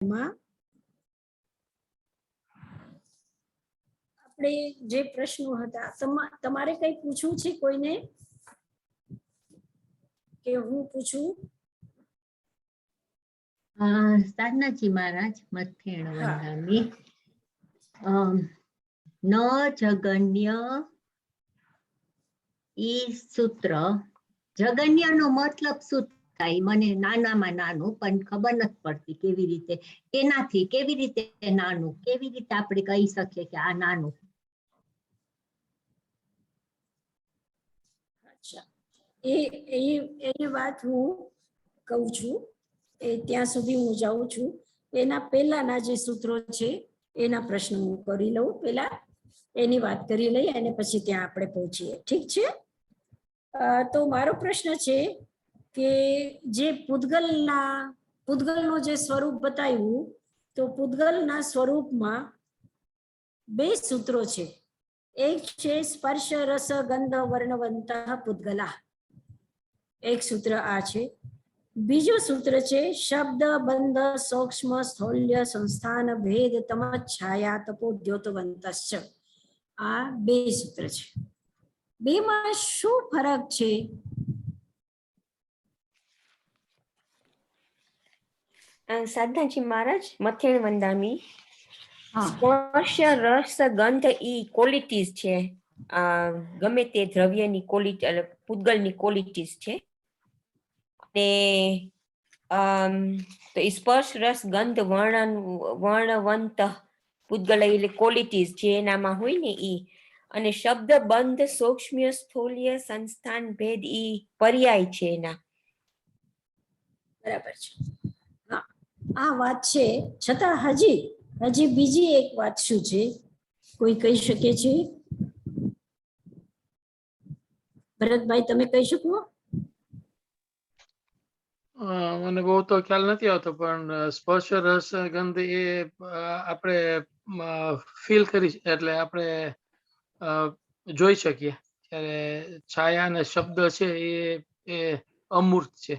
આપણે જે પ્રશ્નો હતા તમારે કઈ પૂછવું છે કોઈને કે હું પૂછું? સાધનાજી મહારાજ મથેણ વંદામી ન જગન્ય ઈ સૂત્ર જગન્ય નો મતલબ શું થાય? મને નાનામાં નાનું પણ ખબર નથી પડતી કેવી રીતે, એનાથી કેવી રીતે નાનું, કેવી રીતે આપણે કહી શકીએ કે આ નાનું? અચ્છા, એ વાત હું કહું છું, એ ત્યાં સુધી હું જાઉં છું. એના પહેલાના જે સૂત્રો છે એના પ્રશ્ન હું કરી લઉં, પહેલા એની વાત કરી લઈ અને પછી ત્યાં આપણે પહોંચીએ. ઠીક છે? તો મારો પ્રશ્ન છે કે જે પૂતગલનું જે સ્વરૂપ બતાવ્યું, તો પૂતગલના સ્વરૂપમાં બે સૂત્રો છે. એક છે સ્પર્શ રસ ગંધ વર્ણવંત પૂતગલા, એક સૂત્ર આ છે. બીજું સૂત્ર છે શબ્દ બંધ સૂક્ષ્મ સ્થૌલ્ય સંસ્થાન ભેદ તમ છાયા તપો દ્યોતવંતશ્ચ. આ બે સૂત્ર છે. બેમાં શું ફરક છે? સાધનાજી મહારાજ મથેણ વંદામી, સ્પર્શ રસ ગંધ ઈ ક્વોલિટીઝ છે, ગમે તે દ્રવ્યની ક્વોલિટી, પૂતગલની ક્વોલિટીઝ છે. અને તો સ્પર્શ રસ ગંધ વર્ણવંત પૂતગલ એટલે ક્વોલિટીઝ જે એનામાં હોય ને ઈ, અને શબ્દ બંધ સૂક્ષ્મ સ્થૂલ્ય સંસ્થાન ભેદ ઈ પર્યાય છે એના. બરાબર છે. હા, આ વાત છે. છતાં હજી બીજી એક વાત શું છે, કોઈ કહી શકે છે? ભરતભાઈ, તમે કહી શકો? મને બહુ તો ખ્યાલ નથી આવતો, પણ સ્પર્શ રસ ગંધ એ આપણે ફીલ કરી, એટલે આપણે જોઈ શકીએ. ત્યારે છાયા અને શબ્દ છે એ અમૂર્ત છે.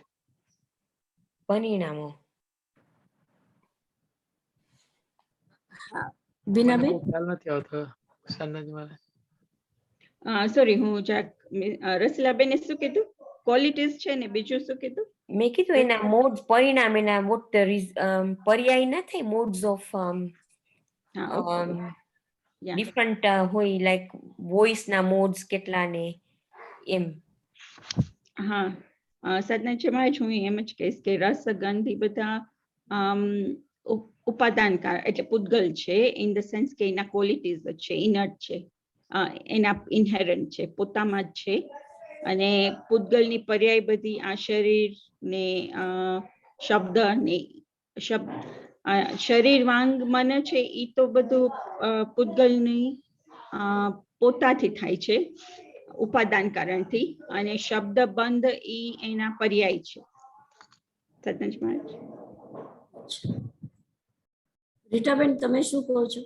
પરિણામો. બીનાબેન, ખ્યાલ નથી આવતો સાંજનાજી મારે. સોરી, હું રસીલાબેને શું કીધું? ક્વોલિટીઝ છે ને બીજું શું કીધું? મેં કીધું એના મોડ્સ, પરિણામ એના વોટ પર્યાય ના થાય, મોડ્સ ઓફ ડિફરન્ટ હોય, લાઈક વોઇસ ના મોડ્સ કેટલા ને એમ. હા, સાધનાજી મહારાજ, હું એમ જ કહીશ કે રસ ગંધ એ બધા ઉપાદાનકાર એટલે પૂતગલ છે, ઇન ધ સેન્સ કે એના ક્વોલિટીઝ છે, ઇનર્ટ છે, એના ઇનહેરન્ટ છે, પોતામાં જ છે. અને પૂતગલની પર્યાય બધી આ શરીર ને શબ્દ ને શરીર વાંગ મન છે, એ તો બધું પૂતગલની પોતાથી થાય છે, ઉપાદાન કારણથી. અને શબ્દ બંધ ઈ એના પર્યાય છે. સતનાજી મહારાજ. રીટાબેન, તમે શું કહો છો?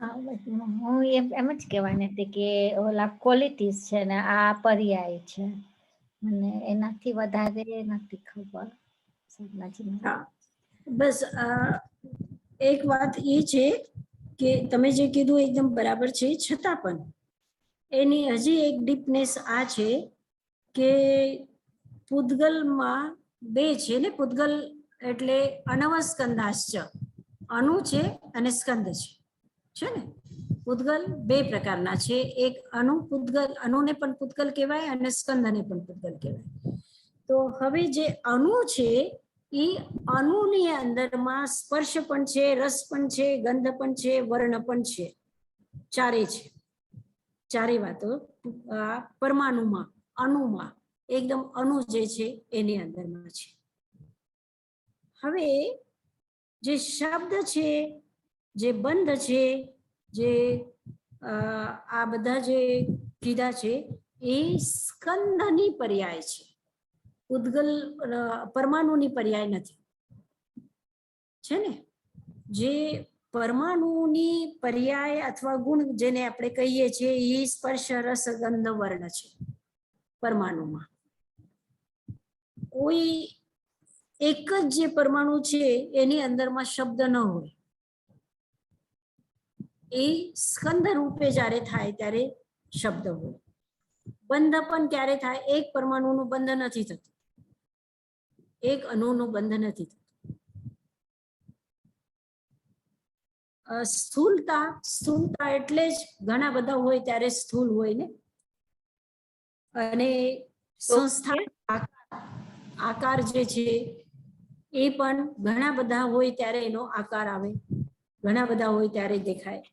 હું એમ જ કહેવાની હતી કે ઓલા ક્વોલિટીઝ છે ને આ પર્યાય છે, મને એનાથી વધારે નથી ખબર. હા, બસ એક વાત એ છે કે તમે જે કીધું એકદમ બરાબર છે, છતાં પણ એની હજી એક ડીપનેસ આ છે કે પૂતગલમાં બે છે ને, પૂતગલ એટલે અનવસ્કંદાશ્ચ, અનુ છે અને સ્કંદ છે ને. પૂતગલ બે પ્રકારના છે, એક અનુ પૂતગલ, અનુને પણ પૂતગલ કહેવાય અને સ્કંદને પણ પૂતગલ કહેવાય. તો હવે જે અનુ છે એ અણુની અંદરમાં સ્પર્શ પણ છે, રસ પણ છે, ગંધ પણ છે, વર્ણ પણ છે, ચારે છે. ચારે વાતો પરમાણુમાં, અણુમાં, એકદમ અણુ જે છે એની અંદરમાં છે. હવે જે શબ્દ છે, જે બંધ છે, જે આ બધા જે કીધા છે એ સ્કંદની પર્યાય છે, પૂતગલ પરમાણુની પર્યાય નથી, છે ને. જે પરમાણુની પર્યાય અથવા ગુણ જેને આપણે કહીએ છીએ એ સ્પર્શ રસ ગંધ વર્ણ છે પરમાણુમાં. કોઈ એક જ જે પરમાણુ છે એની અંદરમાં શબ્દ ન હોય. એ સ્કંદ રૂપે જ્યારે થાય ત્યારે શબ્દ હોય. બંધ પણ ક્યારે થાય? એક પરમાણુનું બંધ નથી થતું, એક અણુનું બંધ નથી થતું. સ્થૂળતા એટલે જ ઘણા બધા હોય ત્યારે સ્થૂળ હોય ને. અને સંસ્થા આકાર જે છે એ પણ ઘણા બધા હોય ત્યારે એનો આકાર આવે, ઘણા બધા હોય ત્યારે દેખાય.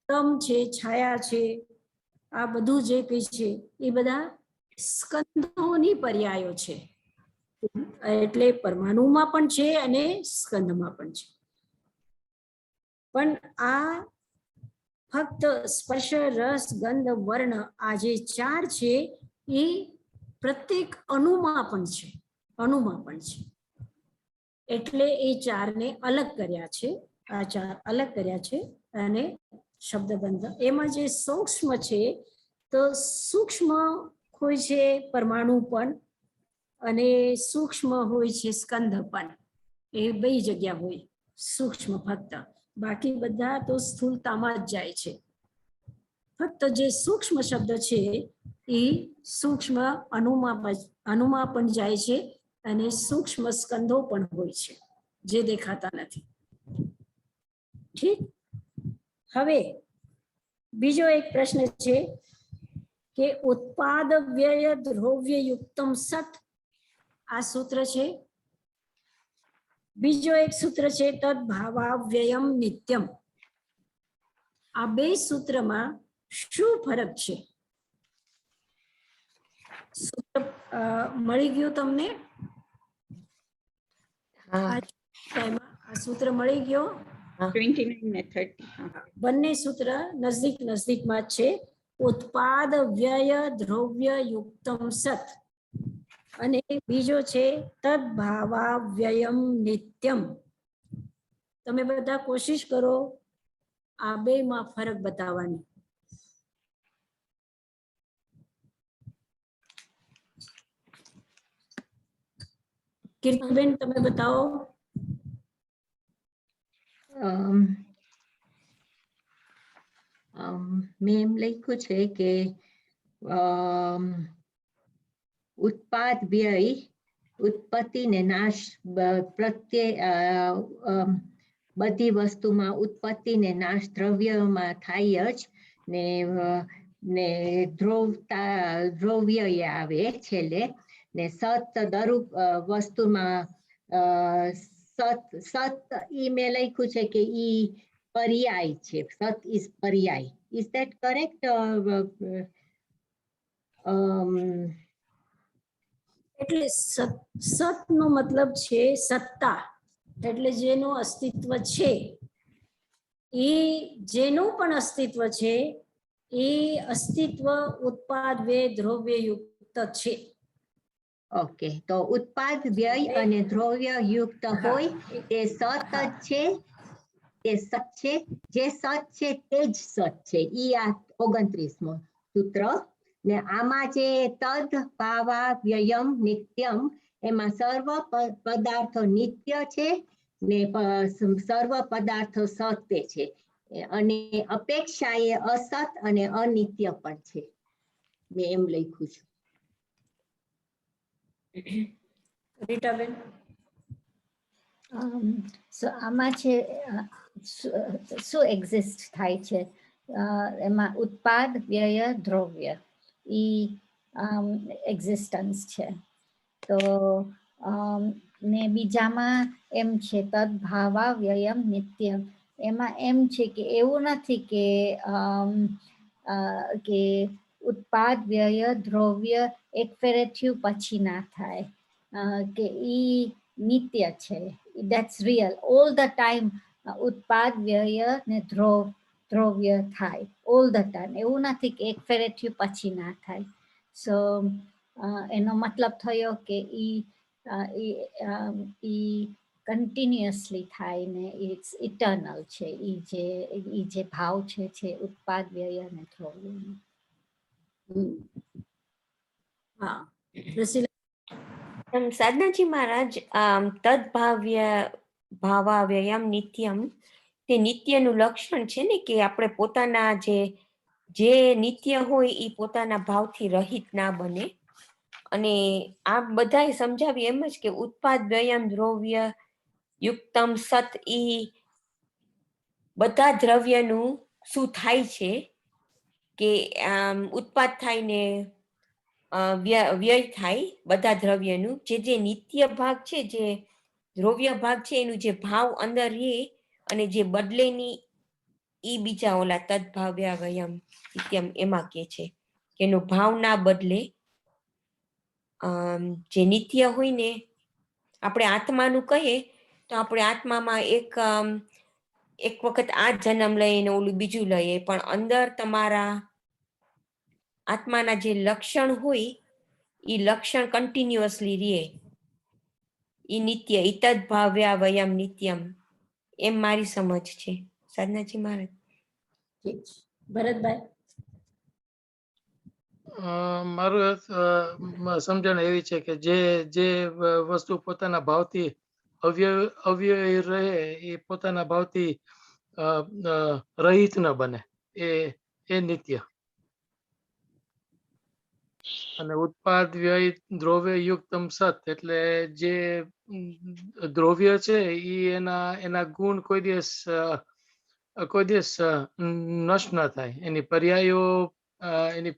તમ છે, છાયા છે, આ બધું જે કઈ છે એ બધા સ્કંદોની પર્યાયો છે. એટલે પરમાણુમાં પણ છે અને સ્કંદમાં પણ છે. પણ આ ફક્ત સ્પર્શ, રસ, ગંધ, વર્ણ આ જે ચાર છે એ પ્રત્યેક અણુમાં પણ છે, અણુમાં પણ છે. એટલે એ ચારને અલગ કર્યા છે, આ ચાર અલગ કર્યા છે. અને શબ્દબંધ એમાં જે સૂક્ષ્મ છે, તો સૂક્ષ્મ હોય છે પરમાણુ પણ અને સૂક્ષ્મ હોય છે સ્કંદ પણ. એ બે જગ્યા હોય સૂક્ષ્મ ફક્ત, બાકી બધા તો સ્થૂળતામાં જ જાય છે. ફક્ત જે સૂક્ષ્મ શબ્દ છે એ સૂક્ષ્મ અણુમાં પણ જાય છે અને સૂક્ષ્મ સ્કંદો પણ હોય છે જે દેખાતા નથી. ઠીક. હવે બીજો એક પ્રશ્ન છે કે ઉત્પાદ વ્યય દ્રવ્ય યુક્તમ સત, આ સૂત્ર છે. બીજો એક સૂત્ર છે તદ ભાવાવ્યયમ નિત્યમ. આ બે સૂત્રમાં શું ફરક છે? સૂત્ર મળી ગયું તમને? આ સૂત્ર મળી ગયો? 29 ને 30. બંને સૂત્ર નજદીક નજદીકમાં જ છે. ઉત્પાદ વ્યય દ્રવ્ય યુક્તમ સત અને બીજો છે તદ ભાવાવ્યયમ નિત્યમ. તમે બધા કોશિશ કરો આ બે માં ફરક બતાવવાની. કીર્તિબેન તમે બતાવો. મેં એમ લખ્યું છે કે ઉત્પાદ વ્યય ઉત્પત્તિ ને નાશ પ્રત્યે બધી વસ્તુમાં ઉત્પત્તિ ને નાશ દ્રવ્યમાં થાય જ ને દ્રવ્ય આવે છેલ્લે. ને સત દરૂપ વસ્તુમાં સત ઈ મેં લખ્યું છે કે ઈ પર્યાય છે. સત ઇઝ પર્યાય. Is that correct? એટલે સત નો મતલબ છે સત્તા, એટલે જેનું અસ્તિત્વ છે એ જેનું પણ અસ્તિત્વ છે એ અસ્તિત્વ ઉત્પાદ વ્યય દ્રવ્ય યુક્ત છે. ઓકે, તો ઉત્પાદ વ્યય અને દ્રવ્ય યુક્ત હોય તે સત જ છે. તે સત છે. જે સત છે તે જ સત છે. ઈ આ 29મો સૂત્ર. ને આમાં જે તદ ભાવા વ્યયમ નિત્યમ, એમાં સર્વ પદાર્થો નિત્ય છે ને સર્વ પદાર્થો સત્ય છે અને અપેક્ષા એ અસત અને અનિત્ય પણ છે. મેં એમ લખ્યું છું. રીટાબેન? સો આમાં છે શું એક્ઝિસ્ટ થાય છે એમાં ઉત્પાદ વ્યય દ્રવ્ય ઈ એક્ઝિસ્ટન્સ છે. તો ને બીજામાં એમ છે તદ ભાવા વ્યયમ નિત્યમ. એમાં એમ છે કે એવું નથી કે ઉત્પાદ વ્યય દ્રવ્ય એક ફેરે થયું પછી ના થાય, કે ઈ નિત્ય છે. That's real. All the time ઉત્પાદ વ્યય ને દ્રવ્ય થાય all the time. એવું નથી કે એક ફેરે થયું પછી ના થાય. સો એનો મતલબ થયો કે ઈ કન્ટિન્યુઅસલી થાય ને ઇટ્સ ઇટર્નલ છે. ઈ જે ભાવ છે ઉત્પાદ વ્યય અને દ્રવ્યનો. હા, રસીલા? સાધનાજી મહારાજ તદભાવ્ય ભાવાવ્યયમ નિત્યમ, તે નિત્યનું લક્ષણ છે ને કે આપણે પોતાના જે નિત્ય હોય એ પોતાના ભાવથી રહિત ના બને. અને આ બધાએ સમજાવી એમ જ કે ઉત્પાદ વ્યયમ દ્રવ્ય યુક્તમ સત, ઈ બધા દ્રવ્યનું શું થાય છે કે ઉત્પાદ થાય ને વ્યય થાય બધા દ્રવ્યનું. જે નિત્ય ભાગ છે, જે દ્રવ્ય ભાગ છે, એનું જે ભાવ અંદર રહે અને જે બદલેની ઈ બીજા ઓલા તદભાવ્ય વયમ નિત્યમ એમાં કે છે કે એનો ભાવ ના બદલે. જે નિત્ય હોય ને, આપણે આત્માનું કહીએ તો આપણે આત્મામાં એક વખત આ જન્મ લઈએ ને ઓલું બીજું લઈએ, પણ અંદર તમારા આત્માના જે લક્ષણ હોય એ લક્ષણ કન્ટિન્યુઅસલી રહે. ઈ નિત્ય ઇતદ ભાવ્યા વયમ નિત્યમ, એમ મારી સમજ છે. સાધનાજી મહારાજ. ઠીક છે. ભરતભાઈ. મારું સમજણ એવી છે કે જે વસ્તુ પોતાના ભાવથી અવ્યય રહે એ પોતાના ભાવથી રહિત ન બને, એ નિત્ય. અને ઉત્પાદ વ્યય દ્રવ્ય યુક્તમ સત, એટલે જે દ્રવ્ય છે એ એના ગુણ કોઈ દિવસ નષ્ટ ન થાય. એની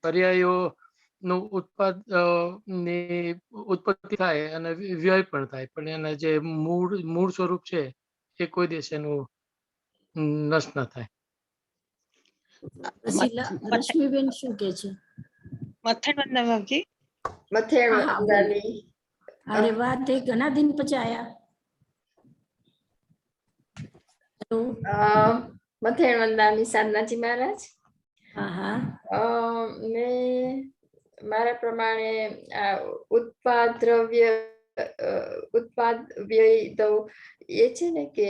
પર્યાયો નું ની ઉત્પત્તિ થાય અને વ્યય પણ થાય, પણ એના જે મૂળ સ્વરૂપ છે એ કોઈ દિવસ એનું નષ્ટ ન થાય. પછી રશ્મિબેન શું કે છે? અરે વાહ, તે ઘણા દિન પછી આયા. મથેણ વંદાની સાધનાજી મહારાજ. હા હા. મેં મારા પ્રમાણે આ ઉત્પાદ દ્રવ્ય ઉત્પાદ વ્યય તો એ છે ને કે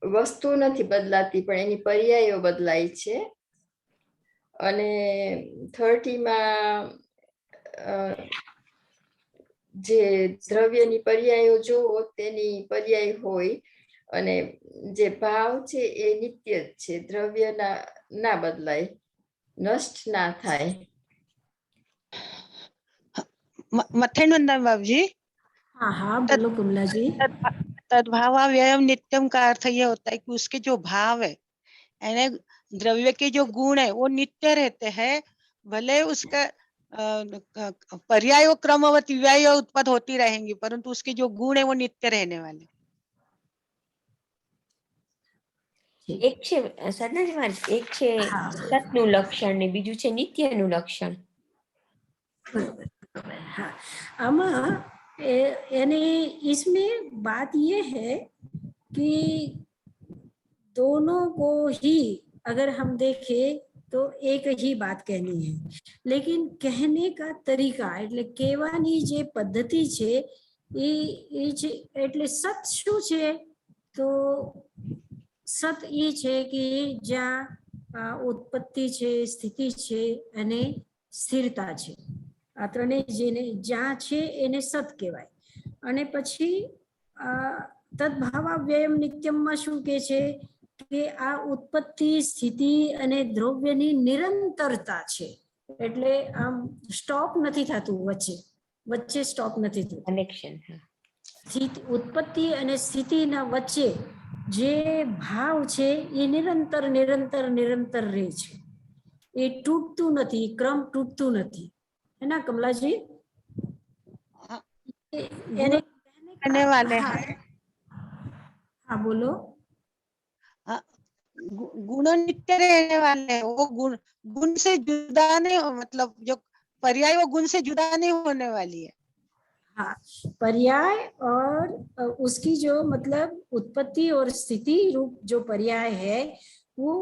વસ્તુ નથી બદલાતી, પણ એની પર્યાયો બદલાય છે. અને 30માં જે દ્રવ્યની પર્યાયો જોવો તેની પર્યાય હોય, અને જે ભાવ છે એ નિત્ય જ છે, દ્રવ્ય ના બદલાય, નષ્ટ ના થાય. मथेनंदन बाबू जी। हाँ हाँ बोलो कमला जी। तद्भावाव्ययम नित्यम का अर्थ ये होता है कि उसके जो भाव है, यानी द्रव्य के जो गुण है वो नित्य रहते हैं, भले उसका पर्याय क्रमवती व्यय उत्पन्न होती रहेंगी, परंतु उसके जो गुण है वो नित्य रहने वाले। એક છે સાધનાજી મહારાજ, એક છે સતનું લક્ષણ ને બીજું છે નિત્યનું લક્ષણ. हाँ, अमा यानी इसमें बात ये है कि दोनों को ही अगर हम देखें तो एक ही बात कहनी है, लेकिन कहने का तरीका એટલે કહેવાની જે પદ્ધતિ છે એ છે. એટલે સત શું છે? તો સત એ છે કે જ્યાં ઉત્પત્તિ છે, સ્થિતિ છે અને સ્થિરતા છે. આ ત્રણે જેને જ્યાં છે એને સત કહેવાય. અને પછી તદભાવાવ્યયમ નિત્યમમાં શું કે છે કે આ ઉત્પત્તિ, સ્થિતિ અને દ્રવ્યની નિરંતરતા છે. એટલે આમ સ્ટોપ નથી થતું, વચ્ચે સ્ટોપ નથી થતું. કનેક્શન. ઉત્પત્તિ અને સ્થિતિના વચ્ચે જે ભાવ છે એ નિરંતર રહે છે. એ તૂટતું નથી, ક્રમ તૂટતું નથી. है ना कमला जी? रहने वाले हाँ, हैं। हाँ बोलो। गुण नित्य रहने वाले हैं, वो गुण से जुदा नहीं, मतलब जो पर्याय वो गुण से जुदा नहीं होने वाली है। हाँ, पर्याय और उसकी जो मतलब उत्पत्ति और स्थिति रूप जो पर्याय है वो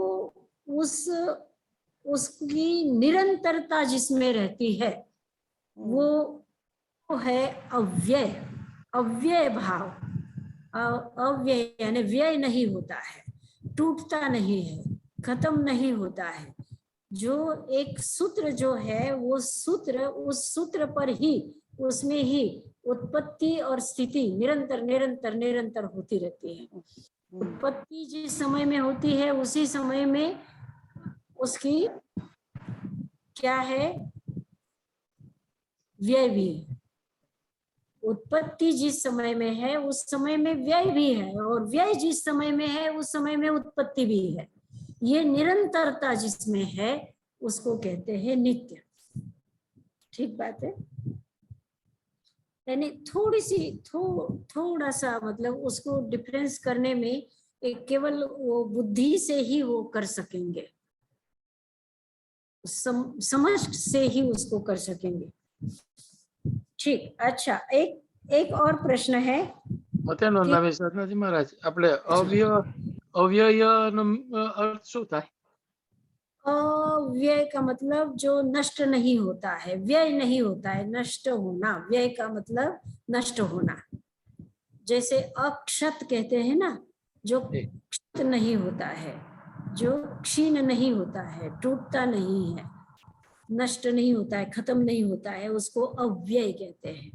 उसकी निरंतरता जिसमें रहती है वो है अव्यय भाव। अव्यय यानी व्यय नहीं होता है, टूटता नहीं है, खत्म नहीं होता है। जो एक सूत्र जो है वो सूत्र उस सूत्र पर ही उसमें ही उत्पत्ति और स्थिति निरंतर निरंतर निरंतर होती रहती है। उत्पत्ति जिस समय में होती है उसी समय में उसकी क्या है, व्यय भी है। उत्पत्ति जिस समय में है उस समय में व्यय भी है, और व्यय जिस समय में है उस समय में उत्पत्ति भी है। ये निरंतरता जिसमें है उसको कहते हैं नित्य। ठीक बात है। यानी थोड़ी सी थोड़ा सा मतलब उसको डिफरेंस करने में एक केवल वो बुद्धि से ही वो कर सकेंगे, समझ से ही उसको कर सकेंगे। ठीक, अच्छा, एक और प्रश्न है। મતેનો નામે સતનાજી મહારાજ આપણે અવ્યયનો અર્થ શું થાય? अव्यय का मतलब जो नष्ट नहीं होता है, व्यय नहीं होता है, नष्ट होना। व्यय का मतलब नष्ट होना। जैसे अक्षत कहते हैं ना, जो क्षत नहीं होता है, जो क्षीण नहीं होता है, टूटता नहीं है, नष्ट नहीं होता है, खत्म नहीं होता है, उसको अव्यय कहते हैं।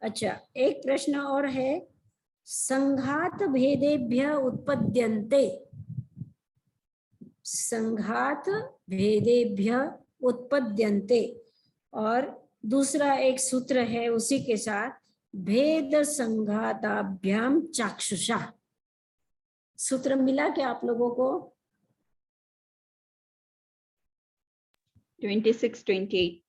अच्छा, एक प्रश्न और है। संघात भेदेभ्य उत्पद्यन्ते। संघात भेदेभ्य उत्पद्यन्ते, और दूसरा एक सूत्र है उसी के साथ, भेद संघाताभ्याम चाक्षुषा। सूत्र मिला क्या आप लोगों को? 26-28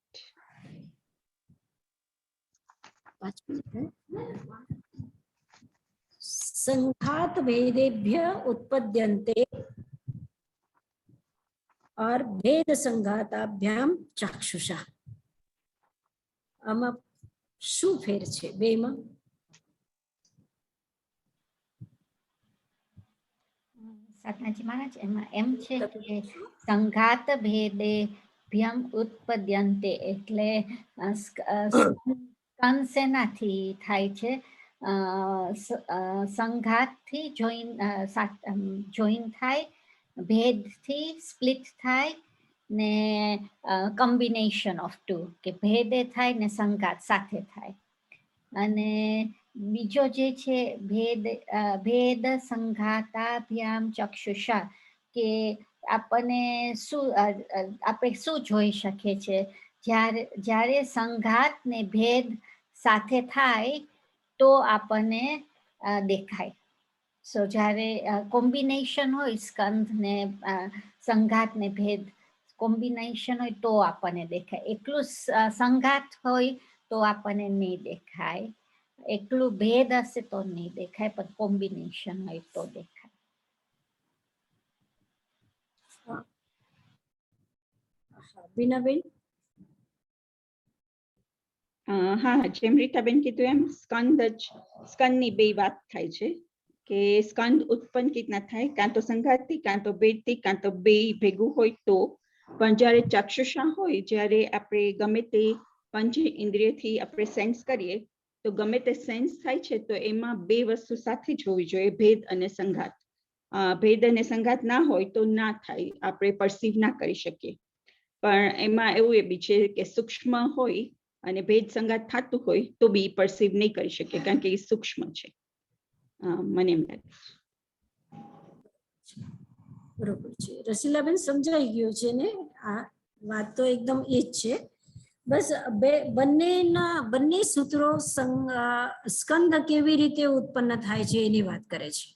संघात भेदेभ्य उत्पद्यन्ते और भेद संघाताभ्याम चाक्षुषा। આમાં શું ફેર છે બેમાં? સાતનાજી મહારાજ, એમાં એમ છે કે સંઘાત ભેદે ભ્યમ ઉત્પદ્યન્તે એટલે સ્કંદ શેનાથી થાય છે? સંઘાતથી જોઈન થાય, ભેદથી સ્પ્લિટ થાય ને કોમ્બિનેશન ઓફ ટુ, કે ભેદે થાય ને સંઘાત સાથે થાય. અને બીજો જે છે ભેદ સંઘાતાભ્યામ ચક્ષુષા, કે આપણને શું આપણે શું જોઈ શકીએ છે? જ્યારે સંઘાત ને ભેદ સાથે થાય તો આપણને દેખાય. સો જ્યારે કોમ્બિનેશન હોય, સ્કંદ ને સંઘાત ને ભેદ કોમ્બિનેશન હોય તો આપણને દેખાય. એકલું સંઘાત હોય તો આપણને નહીં દેખાય, એકલું ભેદ હશે તો નહીં દેખાય, પણ કોમ્બિનેશન હોય તો દેખાય. બીનાબેન? હા, જેમ રીટાબેન કીધું એમ સ્કંદની બે વાત થાય છે કે સ્કંદ ઉત્પન્ન કેટલા થાય, કાં તો સંઘાતથી, કાં તો ભેદથી, કાં તો બે ભેગું હોય તો. પણ જ્યારે ચક્ષુષા હોય, જ્યારે આપણે ગમે તે પંચ ઇન્દ્રિયથી આપણે સેન્સ કરીએ તો ગમે તે સેન્સ થાય છે તો એમાં બે વસ્તુ સાથે જ હોવી જોઈએ, ભેદ અને સંઘાત. ભેદ અને સંઘાત ના હોય તો ના થાય, આપણે પરસીવ ના કરી શકીએ. પણ એમાં એવું એ બી છે કે સૂક્ષ્મ હોય અને ભેદ સંઘાત થતું હોય તો બી પરસીવ નહીં કરી શકીએ, કારણ કે એ સૂક્ષ્મ છે. મને એમ લાગે. બરોબર છે રસીલાબેન, સમજાઈ ગયું છે ને? આ વાત તો એકદમ એ જ છે. બસ બંને સૂત્રો સ્કંદ કેવી રીતે ઉત્પન્ન થાય છે એની વાત કરે છે.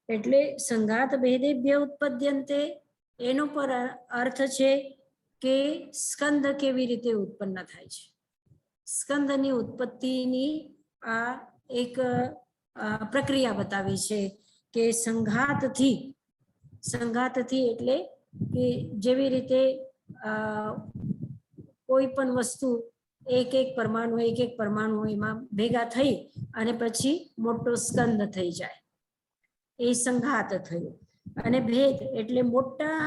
એટલે સંઘાત ભેદેભ્ય ઉત્પદ્યન્તે એનો પર અર્થ છે કે સ્કંદ કેવી રીતે ઉત્પન્ન થાય છે. સ્કંદની ઉત્પત્તિની આ એક પ્રક્રિયા બતાવી છે કે સંઘાતથી એટલે કે જેવી રીતે કોઈ પણ વસ્તુ એક એક પરમાણુ એમાં ભેગા થઈ અને પછી મોટો સ્કંદ થઈ જાય, એ સંઘાત થયું. અને ભેદ એટલે મોટા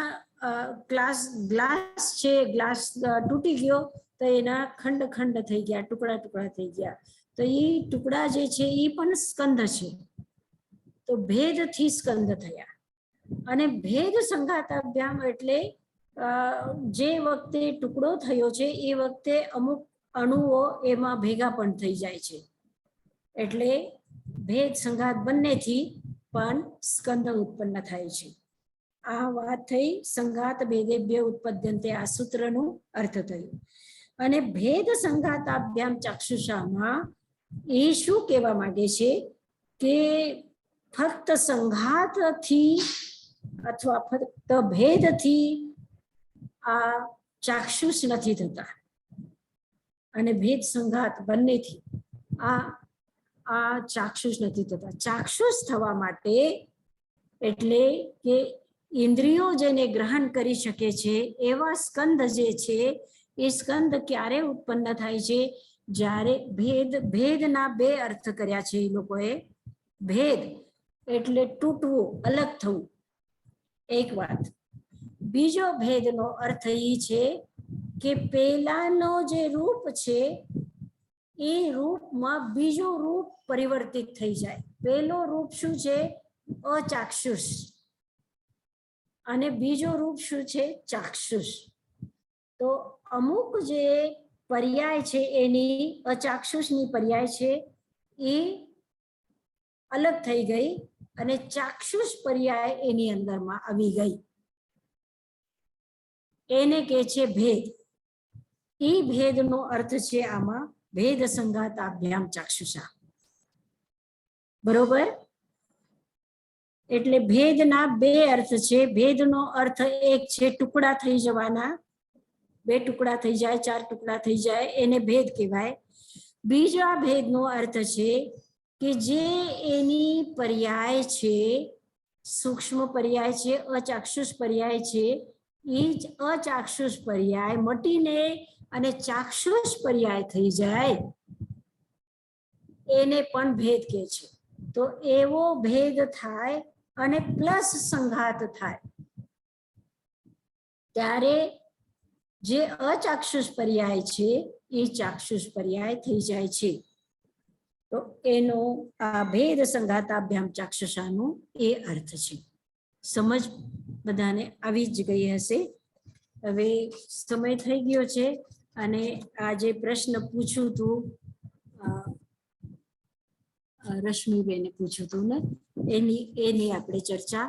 ગ્લાસ છે, ગ્લાસ તૂટી ગયો તો એના ખંડ થઈ ગયા, ટુકડા થઈ ગયા, તો એ ટુકડા જે છે એ પણ સ્કંદ છે. તો ભેદથી સ્કંદ થયા. અને ભેદ સંઘાતાભ્યામ એટલે જે વખતે ટુકડો થયો છે એ વખતે અમુક અણુઓ એમાં ભેગા પણ થઈ જાય છે, એટલે ભેદ સંઘાત બંનેથી પણ સ્કંદ ઉત્પન્ન થાય છે. આ વાત થઈ સંઘાત ભેદેભ્ય ઉત્પદ્યંતે, આ સૂત્રનું અર્થ થયું. અને ભેદ સંઘાતાભ્યામ ચાક્ષુષામાં એ શું કહેવા માંગે છે કે ફક્ત સંઘાતથી અથવા ફક્ત ભેદથી આ ચાક્ષુષ નથી થતા, અને ભેદ સંઘાત બંનેથી આ ચાક્ષુષ નથી થતા. ચાક્ષુષ થવા માટે એટલે કે ઇન્દ્રિયો જેને ગ્રહણ કરી શકે છે એવા સ્કંદ જે છે એ સ્કંદ ક્યારે ઉત્પન્ન થાય છે? જ્યારે ભેદના બે અર્થ કર્યા છે એ લોકોએ. ભેદ એટલે તૂટવું, અલગ થવું, એક વાત. બીજો ભેદનો અર્થ એ છે કે પેલાનો જે રૂપ છે એ રૂપમાં બીજું રૂપ પરિવર્તિત થઈ જાય. પેલો રૂપ શું છે? અચાક્ષુષ. અને બીજો રૂપ શું છે? ચાક્ષુષ. તો અમુક જે પર્યાય છે એની અચાક્ષુષની પર્યાય છે એ અલગ થઈ ગઈ અને ચાક્ષુષ પર્યાય એની અંદરમાં આવી ગઈ, એને કે છે ભેદ. એ ભેદનો અર્થ છે આમાં ભેદ સંઘાતાભ્યામ ચાક્ષુષા. બરોબર? એટલે ભેદના બે અર્થ છે. ભેદનો અર્થ એક છે ટુકડા થઈ જવાના, બે ટુકડા થઈ જાય, ચાર ટુકડા થઈ જાય, એને ભેદ કહેવાય. બીજા ભેદનો અર્થ છે કે જે એની પર્યાય છે, સૂક્ષ્મ પર્યાય છે, અચાક્ષુષ પર્યાય છે, એ જ અચાક્ષુષ પર્યાય મટીને અને ચાક્ષુષ પર્યાય થઈ જાય, એને પણ ભેદ કહે છે. તો એવો ભેદ થાય અને પ્લસ સંઘાત થાય ત્યારે જે અચાક્ષુષ પર્યાય છે એ ચાક્ષુષ પર્યાય થઈ જાય છે. તો એનો આ ભેદ સંઘાતાભ્યામ ચાક્ષુષાનો એ અર્થ છે. સમજ બધાને આવી જ ગઈ હશે. હવે સમય થઈ ગયો છે અને આ જે પ્રશ્ન પૂછ્યું હતું, રશ્મિબેને પૂછ્યું હતું ને, એની આપણે ચર્ચા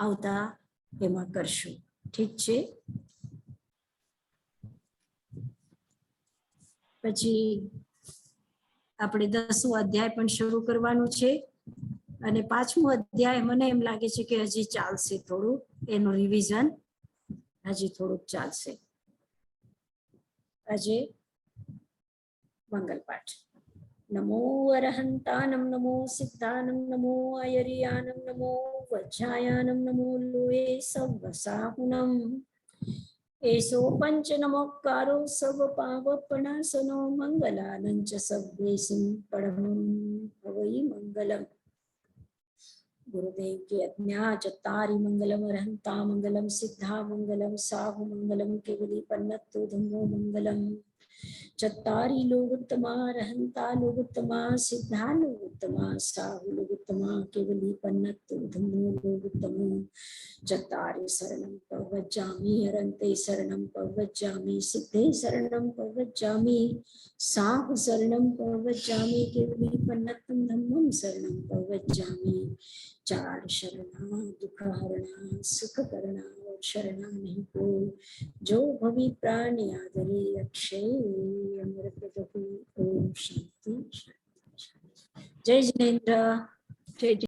આવતા એમાં કરશું. ઠીક છે? પછી આપણે 10મો અધ્યાય પણ શરૂ કરવાનું છે અને 5મો અધ્યાય મને એમ લાગે છે કે હજી ચાલશે, થોડું એનું રિવિઝન હજી થોડુંક ચાલશે. આજે મંગલ પાઠ. નમો અરહંતાનમ, નમો સિદ્ધાનમ, નમો અયરિયાનમ, નમો વજ્જાયાનમ, નમો લોએ સવસાહુનમ. એસો પંચ નમોકારો સવ પાવપનાસનો મંગલાનંચ સવ્યેસિં પરમં ભવૈ મંગલમ. ગુરુદેવ की अज्ञा चत्तारि मंगलम अरहंता मंगलम सिद्धा मंगलम साहु मंगलम केवली पन्नत्तु धम्मो मंगलम. चत्तारि लोकोत्तमा रहंता लोकोत्तमा सिद्धा लोकोत्तमा साहु लोकोत्तमा केवली पन्नत्तु धम्मो लोकोत्तमो. चत्तारि शरणं प्रव्रजामि हरन्ते शरणं प्रव्रजामि सिद्धे शरणं प्रव्रजामि साहु शरणं प्रव्रजामि केवली पन्नत्तु धम्मं शरणं प्रव्रजामि. चार शरणा दुख हरणा सुख करना और शरणा नहीं को, जो भवि प्राणी आदरे अक्षय अमृत प्रभु. ओम शांति शांति. जय जिनेन्द्र. જય